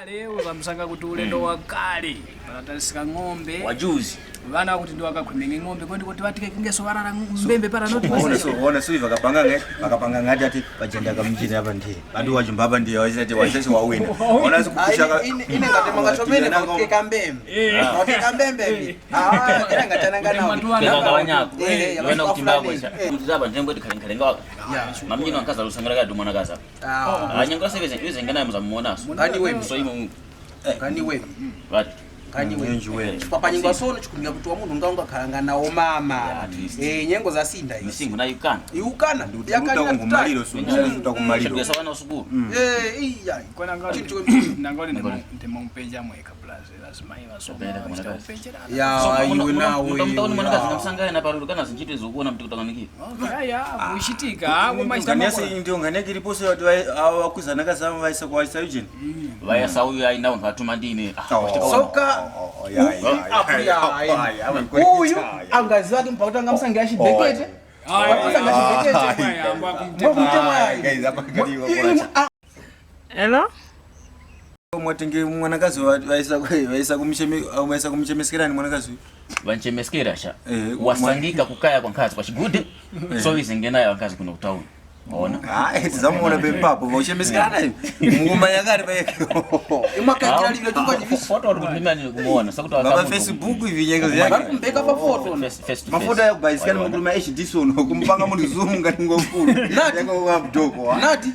kale uzamsanga kuti ulendo wa kale patatisika ng'ombe wajuzi vana kuti ndo akakhwimenge ng'ombe kwandi kuti vatike kingeso varara mbembe para noti ona so vakapanga ngati ati pajenda kamjini apa ndiye adu wachimba apa ndiye waisati waisati wawina ona sikushaka ine ngati mangatomene kuti kambembe kuti kambembe ina ngatananga nawo kawanyako yona kuti mbabwesa kuti apa ndembo tikhalenga mamjino ankaza lusangala kadu mwanakaza anyangwa seveze ngana muzamuona ngani wewe so imo ngani wewe right ngani wewe papa nyingwa sono chikumbia kuti wa munhu nganga khalanga nawo mama nyengo za sinda izi singu na yukana yakana ngumaliro so ndakumaliro ndesa wana usukuru iya kona ngani nangoni ndemompeja mweka plus lazima iwa so ya iwe nawe mtauni mwanakazi namsangaya na paruru kana zinjito zokuona mtu kutanganiki ya ushitika nganyasi ndio nganyaki riposo watu wakuzana kasama vaisa kwa Eugene vaya sauyu aina ungatuma ndine soka uyu angazaki mpaka ngamsangira chibekete Hello? Mwatenge mwanakazi waisa kumchemeskerani mwanakazi vanchemeskera sha wasangika kukaya kwa nkazi kwa chigude so izingena ya nkazi kuna utauni ona tizamuona pepapo vauchemeskerana munguma yakari imakakira livyo chungwa divisi foto walikutumia ni kumuona sakuta baba Facebook hivi nyengo zake kumbeka pa foto mafoto ya kubaisikana munguma HD sono kumpanga muri zoom ngati ngofulu yako wabdoko nati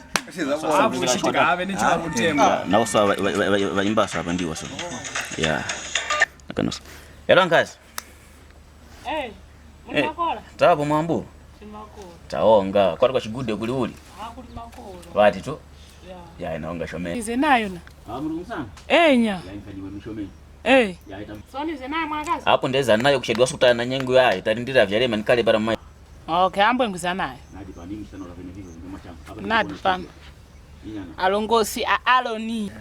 abu ushitika ave ni chika kutemba na usa vaimbasa hapa ndiwo so yeah nakanosa hello nkazi Mwakola? Tapo mwambu? Simakola. Taonga. Kwa chigude kuli uli? Kuli makola. Wati tu? Ya. Ya inaonga shomeni. Ize nayo na? Mulungu sana? Nya. Ya infadiwe mshomeni. Ya itam. So nize nayo mwanakazi? Hapo ndeza nayo kushedwa suta na nyengo yaye. Tarindira vyalema nikale bara mai. Okay, ambo nguza nayo. Nadi pa nini sana unafanya hivyo ngoma changu. Nadi pa. Alongosi aloni.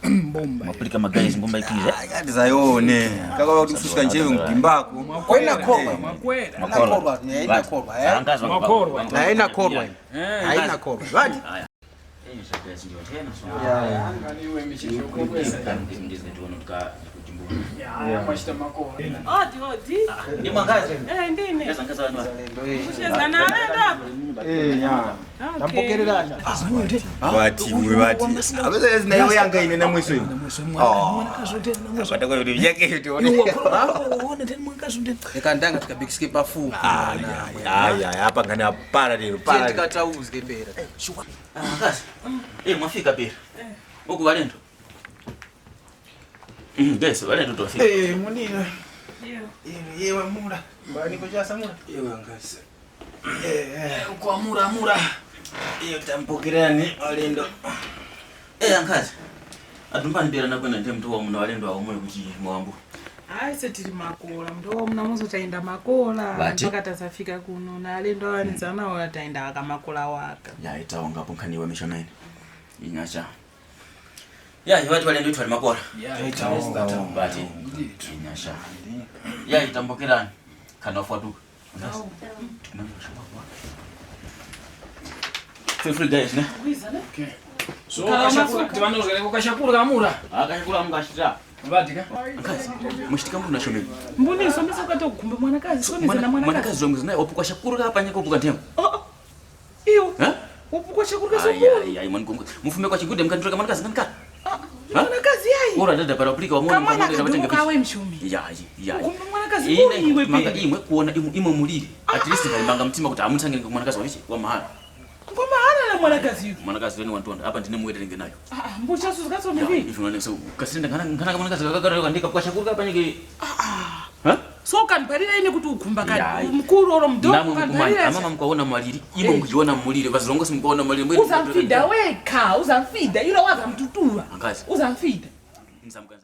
Mbomba. Mapulika magazi mbomba ikize. Ngati zayone. Kaka wakusushika njewe mgimbako. Kwenda koba. Makwera. Nakoba, haina koba Angaza makorwa. haina koba. Haina koba. Wadi? Ni shakesi ndio tena so. Ya. Ngani wewe michicho kwa pesa. Ndizi tuone tuka kujimbu. Ya, mashita makorwa. Odi. Ni mwangazi. Ndine. Ndeza ngaza wanwa. Kusheza na nenda. Ya. Tampokerera. Wati we wati. Abeza zina yo yanga ine na mweso ino. Mwanakazi ndeni na mweso. Kwata kwa yuri yake tuone. Uone ndeni mwanakazi ndeni. Ekandanga tukabikisike pafupi. Hapa ngani apara lero. Para tikatauzike pera. Angaza. Mwafika pera. Huko walendo. Guys, walendo tofika. Munira. Yewe mura. Bani koja samura. Yewe angasi. Kwa mura. Iyo tampokerani walendo. Angaza. Adumbani pera nakwenda ndi mtu wa muno walendo wa umwe kuchi mwambu. Ai setiri makola. Ndo mnamuzo taenda makola. Mpaka tazafika kuno na alendo wani sana wala taenda waka makola waka. Ya itaonga punkani wa missionary. Inyacha. Ya watu walendo itu makola. Ya itaonga bati. Inyacha. Ya itambokerani. Kana fuatu. Feel free guys, ne? Okay. So kashakura tivanozere kashakura kamura. Akashakura mungashira. Vatika. Akazi. Mushtika mbona shomeni. Mbuni somesa ukata kukumbe mwanakazi. So nize na mwanakazi. Mwanakazi zongo naye opuka shakura hapa nyako opuka tembo. Iyo. Opuka shakura sokuru. Ai mwangu. Mufume kwa chigude mkanitoka mwanakazi nganika. Mwanakazi yai. Ora dada para aplika wa mwana mwana katenga kawe mshumi. Ya. Kumbe mwanakazi kuri iwe manga imwe kuona imwe mulire. At least kalimanga mtima kuti amutangire mwanakazi wabichi wa mahala. Kwa mahala na mwanakazi yuko. Mwanakazi wenu wantonda hapa ndine muwete nayo. Mbucha suzu kaso mbi. If you want so kasinda kana mwanakazi kakakara ndika kwa shakuru hapa nyike. So kanparira ine kuti ukumba kali. Mkuru oro mdogo kanparira. Mama mkaona mwaliri. Imwe mkiona mulire bazilongo simkaona mwalire. Uzamfida weka, uzamfida. Yule waza mtutua. Angazi. Uzamfida. Msamkazi.